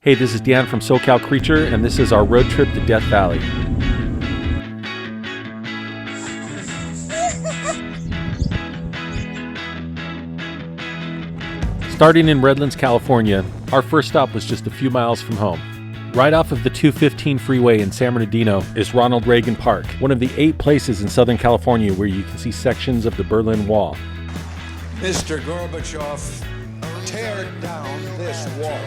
Hey, this is Dan from SoCal Creature, and this is our road trip to Death Valley. Starting in Redlands, California, our first stop was just a few miles from home. Right off of the 215 freeway in San Bernardino is Ronald Reagan Park, one of the 8 places in Southern California where you can see sections of the Berlin Wall. Mr. Gorbachev, tear down this wall.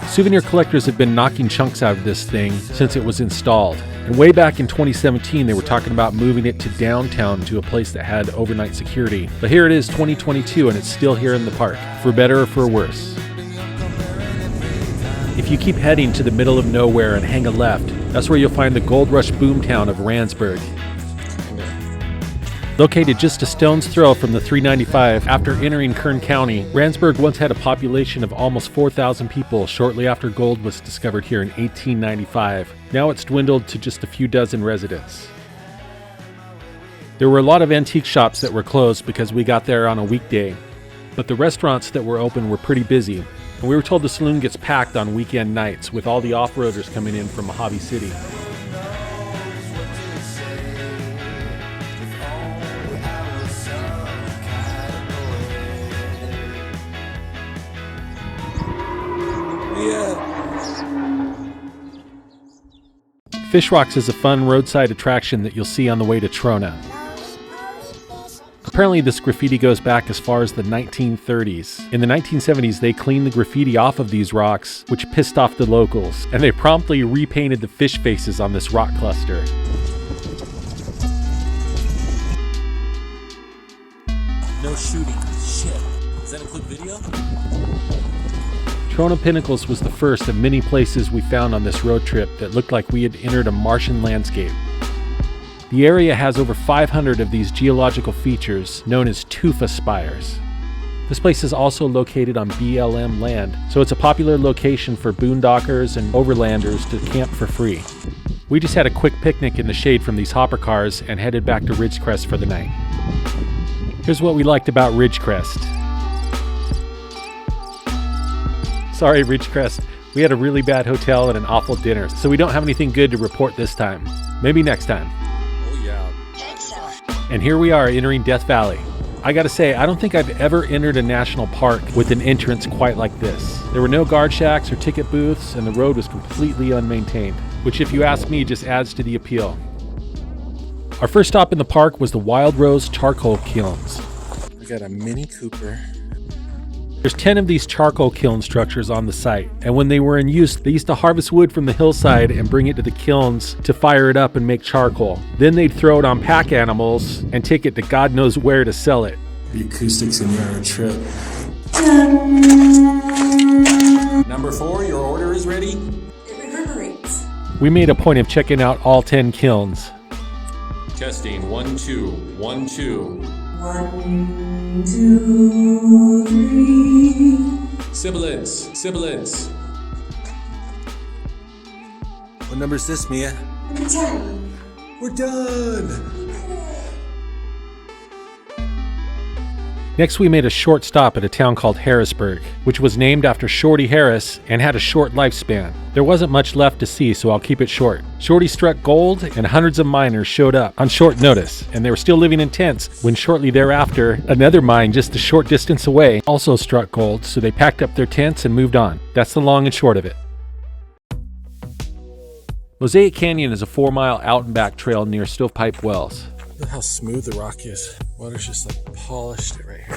Souvenir collectors have been knocking chunks out of this thing since it was installed. And way back in 2017, they were talking about moving it to downtown to a place that had overnight security. But here it is, 2022, and it's still here in the park, for better or for worse. If you keep heading to the middle of nowhere and hang a left, that's where you'll find the gold rush boomtown of Randsburg. Located just a stone's throw from the 395 after entering Kern County, Randsburg once had a population of almost 4,000 people shortly after gold was discovered here in 1895. Now it's dwindled to just a few dozen residents. There were a lot of antique shops that were closed because we got there on a weekday, but the restaurants that were open were pretty busy, and we were told the saloon gets packed on weekend nights with all the off-roaders coming in from Mojave City. Fish Rocks is a fun roadside attraction that you'll see on the way to Trona. Apparently this graffiti goes back as far as the 1930s. In the 1970s, they cleaned the graffiti off of these rocks, which pissed off the locals, and they promptly repainted the fish faces on this rock cluster. No shooting. Shit. Does that include video? Trona Pinnacles was the first of many places we found on this road trip that looked like we had entered a Martian landscape. The area has over 500 of these geological features known as tufa spires. This place is also located on BLM land, so it's a popular location for boondockers and overlanders to camp for free. We just had a quick picnic in the shade from these hopper cars and headed back to Ridgecrest for the night. Here's what we liked about Ridgecrest. Sorry, Ridgecrest. We had a really bad hotel and an awful dinner, so we don't have anything good to report this time. Maybe next time. Oh yeah. And here we are entering Death Valley. I gotta say, I don't think I've ever entered a national park with an entrance quite like this. There were no guard shacks or ticket booths, and the road was completely unmaintained, which if you ask me, just adds to the appeal. Our first stop in the park was the Wildrose charcoal kilns. We got a Mini Cooper. There's 10 of these charcoal kiln structures on the site, and when they were in use, they used to harvest wood from the hillside and bring it to the kilns to fire it up and make charcoal. Then they'd throw it on pack animals and take it to God knows where to sell it. The acoustics in your trip. Number 4, your order is ready? It reverberates. We made a point of checking out all 10 kilns. Testing 1, 2, 1, 2. 1, 2, 3. Sibilance. What number is this, Mia? Number 10. We're done. Next, we made a short stop at a town called Harrisburg, which was named after Shorty Harris and had a short lifespan. There wasn't much left to see, so I'll keep it short. Shorty struck gold, and hundreds of miners showed up on short notice, and they were still living in tents when shortly thereafter, another mine just a short distance away also struck gold, so they packed up their tents and moved on. That's the long and short of it. Mosaic Canyon is a 4-mile out and back trail near Stovepipe Wells. Look how smooth the rock is. Water's just like polished it right here.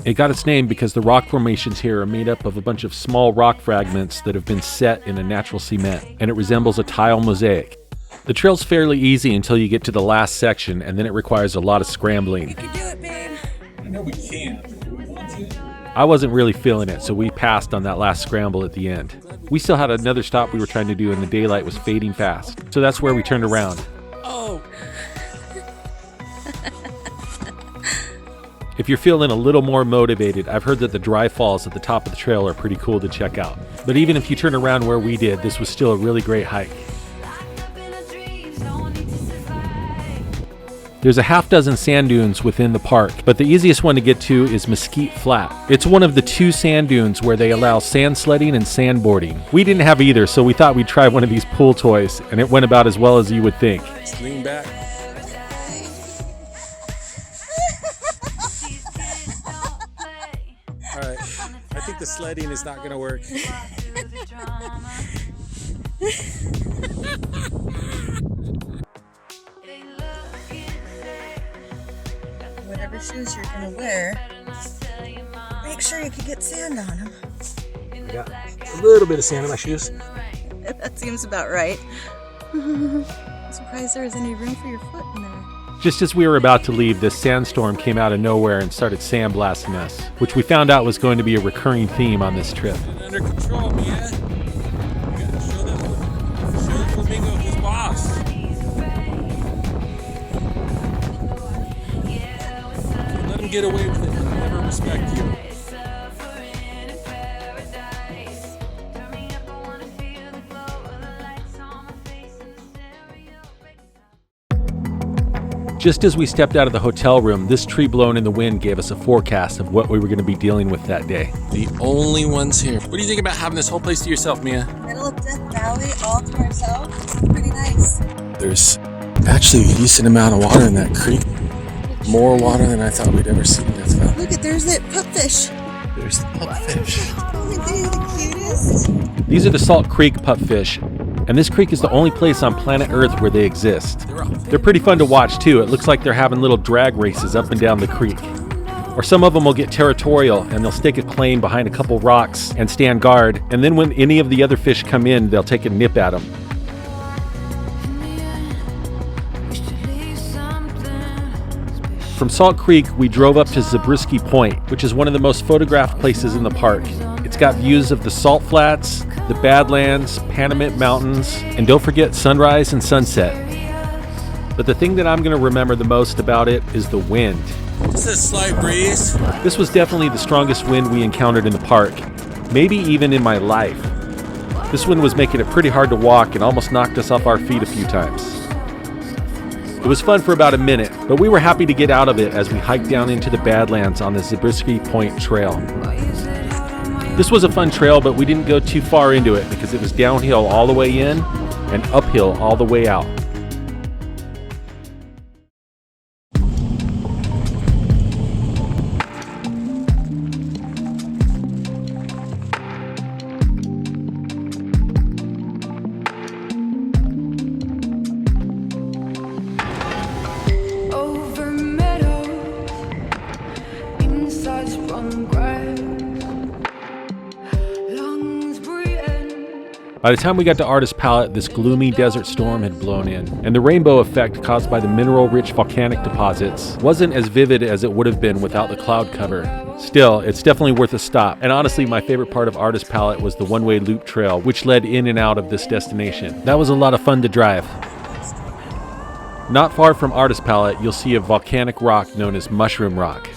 It got its name because the rock formations here are made up of a bunch of small rock fragments that have been set in a natural cement, and it resembles a tile mosaic. The trail's fairly easy until you get to the last section, and then it requires a lot of scrambling. You can do it, babe. I know we can. Do we want to? I wasn't really feeling it, so we passed on that last scramble at the end. We still had another stop we were trying to do, and the daylight was fading fast, so that's where we turned around. Oh! If you're feeling a little more motivated, I've heard that the dry falls at the top of the trail are pretty cool to check out. But even if you turn around where we did, this was still a really great hike. There's a half dozen sand dunes within the park, but the easiest one to get to is Mesquite Flat. It's one of the 2 sand dunes where they allow sand sledding and sandboarding. We didn't have either, so we thought we'd try one of these pool toys, and it went about as well as you would think. Just lean back. All right, I think the sledding is not gonna work. Whatever shoes you're gonna wear, make sure you can get sand on them. I got a little bit of sand in my shoes. That seems about right. I'm surprised there was any room for your foot in there. Just as we were about to leave, this sandstorm came out of nowhere and started sandblasting us, which we found out was going to be a recurring theme on this trip. Under control, man. You gotta show the flamingo his boss. Let him get away with it. He'll never respect you. Just as we stepped out of the hotel room, this tree blown in the wind gave us a forecast of what we were going to be dealing with that day. The only ones here. What do you think about having this whole place to yourself, Mia? Middle of Death Valley, all to ourselves. Pretty nice. There's actually a decent amount of water in that creek. More water than I thought we'd ever see in Death Valley. Look at, there's that pupfish. There's the pupfish. Oh, they're the cutest. These are the Salt Creek pupfish, and this creek is the only place on planet Earth where they exist. They're pretty fun to watch too. It looks like they're having little drag races up and down the creek. Or some of them will get territorial and they'll stake a claim behind a couple rocks and stand guard, and then when any of the other fish come in, they'll take a nip at them. From Salt Creek, we drove up to Zabriskie Point, which is one of the most photographed places in the park. It's got views of the Salt Flats, the Badlands, Panamint Mountains, and don't forget sunrise and sunset. But the thing that I'm going to remember the most about it is the wind. It's a slight breeze. This was definitely the strongest wind we encountered in the park, maybe even in my life. This wind was making it pretty hard to walk and almost knocked us off our feet a few times. It was fun for about a minute, but we were happy to get out of it as we hiked down into the Badlands on the Zabriskie Point Trail. This was a fun trail, but we didn't go too far into it because it was downhill all the way in and uphill all the way out. By the time we got to Artist Palette, this gloomy desert storm had blown in, and the rainbow effect caused by the mineral-rich volcanic deposits wasn't as vivid as it would have been without the cloud cover. Still, it's definitely worth a stop, and honestly, my favorite part of Artist Palette was the one-way loop trail, which led in and out of this destination. That was a lot of fun to drive. Not far from Artist Palette, you'll see a volcanic rock known as Mushroom Rock.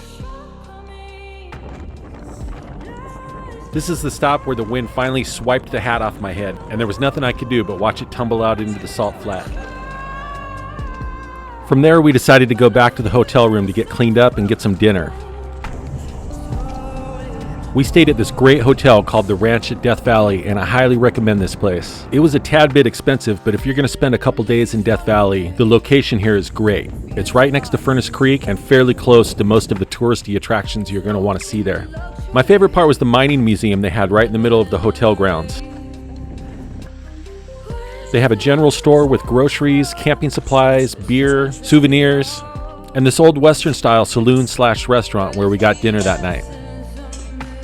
This is the stop where the wind finally swiped the hat off my head, and there was nothing I could do but watch it tumble out into the salt flat. From there, we decided to go back to the hotel room to get cleaned up and get some dinner. We stayed at this great hotel called the Ranch at Death Valley, and I highly recommend this place. It was a tad bit expensive, but if you're going to spend a couple days in Death Valley, the location here is great. It's right next to Furnace Creek and fairly close to most of the touristy attractions you're going to want to see there. My favorite part was the mining museum they had right in the middle of the hotel grounds. They have a general store with groceries, camping supplies, beer, souvenirs, and this old Western-style saloon/restaurant where we got dinner that night.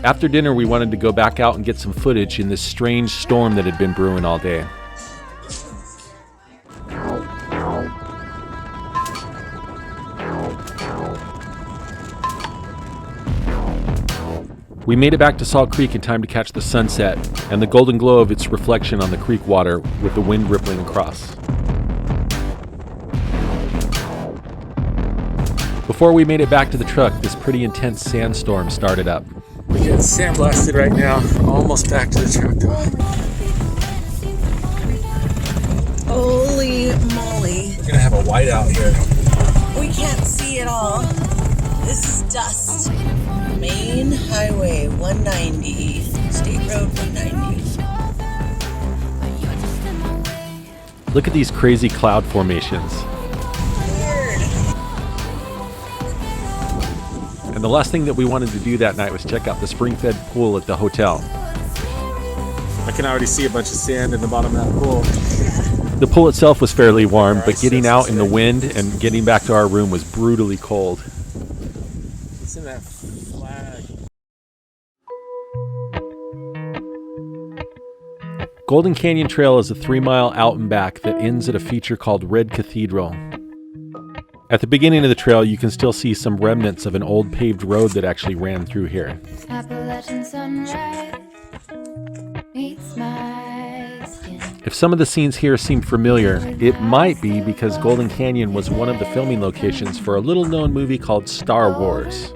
After dinner, we wanted to go back out and get some footage in this strange storm that had been brewing all day. We made it back to Salt Creek in time to catch the sunset and the golden glow of its reflection on the creek water with the wind rippling across. Before we made it back to the truck, this pretty intense sandstorm started up. We're getting sandblasted right now. We're almost back to the truck. Holy moly. We're gonna have a whiteout here. We can't see it all. This is dust. Main Highway 190. State Road 190. Look at these crazy cloud formations. Weird. And the last thing that we wanted to do that night was check out the spring-fed pool at the hotel. I can already see a bunch of sand in the bottom of that pool. The pool itself was fairly warm, but getting out in the wind and getting back to our room was brutally cold. It's in that flag. Golden Canyon Trail is a 3-mile out and back that ends at a feature called Red Cathedral. At the beginning of the trail, you can still see some remnants of an old paved road that actually ran through here. Appalachian sunrise meets my skin. If some of the scenes here seem familiar, it might be because Golden Canyon was one of the filming locations for a little-known movie called Star Wars.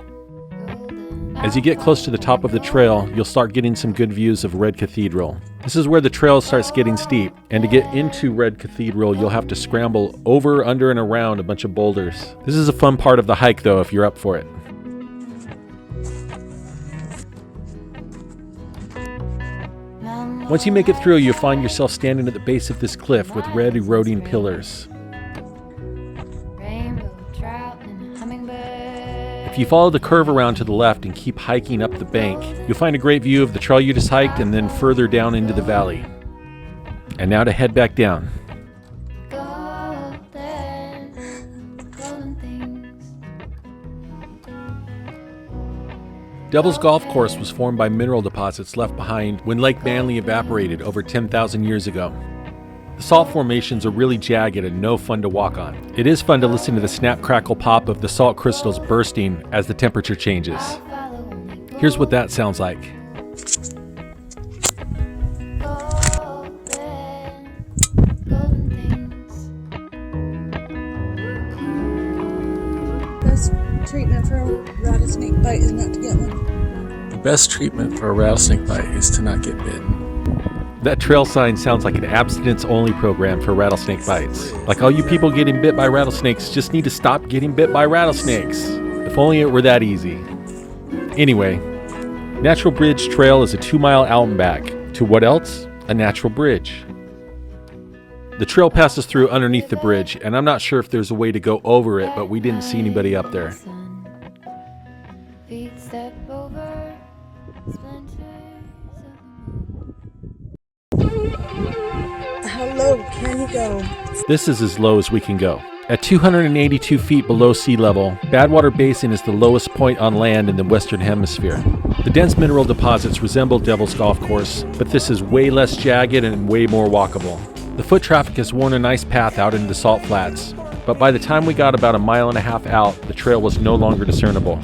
As you get close to the top of the trail, you'll start getting some good views of Red Cathedral. This is where the trail starts getting steep, and to get into Red Cathedral, you'll have to scramble over, under, and around a bunch of boulders. This is a fun part of the hike, though, if you're up for it. Once you make it through, you'll find yourself standing at the base of this cliff with red eroding pillars. Rainbow trout and hummingbird. If you follow the curve around to the left and keep hiking up the bank, you'll find a great view of the trail you just hiked and then further down into the valley. And now to head back down. Golden, golden things. Devil's Golf Course was formed by mineral deposits left behind when Lake Manly evaporated over 10,000 years ago. The salt formations are really jagged and no fun to walk on. It is fun to listen to the snap, crackle, pop of the salt crystals bursting as the temperature changes. Here's what that sounds like. Golden things. Best treatment for a rattlesnake bite is not to get one. The best treatment for a rattlesnake bite is to not get bitten. That trail sign sounds like an abstinence-only program for rattlesnake bites. Like all you people getting bit by rattlesnakes just need to stop getting bit by rattlesnakes. If only it were that easy. Anyway, Natural Bridge Trail is a 2-mile out and back. To what else? A natural bridge. The trail passes through underneath the bridge, and I'm not sure if there's a way to go over it, but we didn't see anybody up there. Feet step over splinters of How low can you go? This is as low as we can go. At 282 feet below sea level, Badwater Basin is the lowest point on land in the Western Hemisphere. The dense mineral deposits resemble Devil's Golf Course, but this is way less jagged and way more walkable. The foot traffic has worn a nice path out into the salt flats, but by the time we got about 1.5 miles out, the trail was no longer discernible.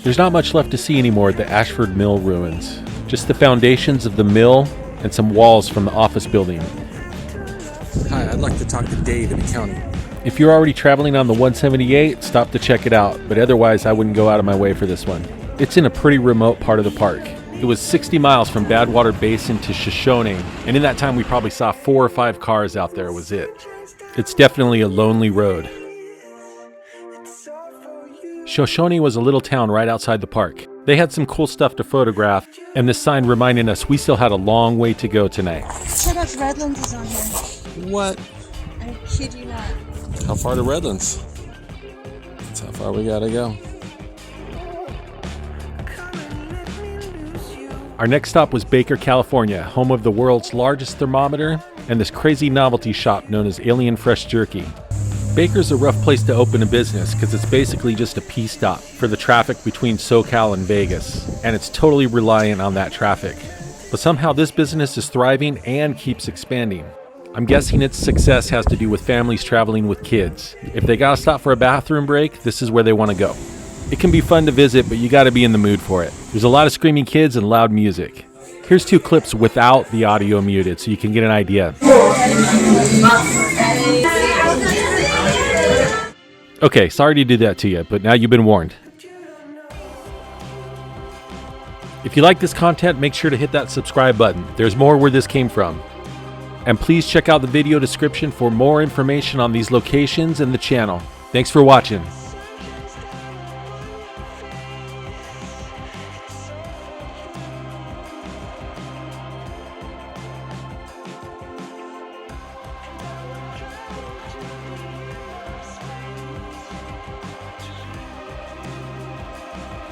There's not much left to see anymore at the Ashford Mill ruins. Just the foundations of the mill and some walls from the office building. Hi, I'd like to talk to Dave in the county. If you're already traveling on the 178, stop to check it out, but otherwise I wouldn't go out of my way for this one. It's in a pretty remote part of the park. It was 60 miles from Badwater Basin to Shoshone, and in that time we probably saw 4 or 5 cars out there was it. It's definitely a lonely road. Shoshone was a little town right outside the park. They had some cool stuff to photograph, and this sign reminding us we still had a long way to go tonight. Shut up, Redlands is on here. What? I kid you not. How far to Redlands? That's how far we gotta go. Our next stop was Baker, California, home of the world's largest thermometer and this crazy novelty shop known as Alien Fresh Jerky. Baker's a rough place to open a business because it's basically just a pee stop for the traffic between SoCal and Vegas, and it's totally reliant on that traffic. But somehow this business is thriving and keeps expanding. I'm guessing its success has to do with families traveling with kids. If they gotta stop for a bathroom break, this is where they want to go. It can be fun to visit, but you gotta be in the mood for it. There's a lot of screaming kids and loud music. Here's 2 clips without the audio muted so you can get an idea. Okay, sorry to do that to you, but now you've been warned. If you like this content, make sure to hit that subscribe button. There's more where this came from. And please check out the video description for more information on these locations and the channel. Thanks for watching.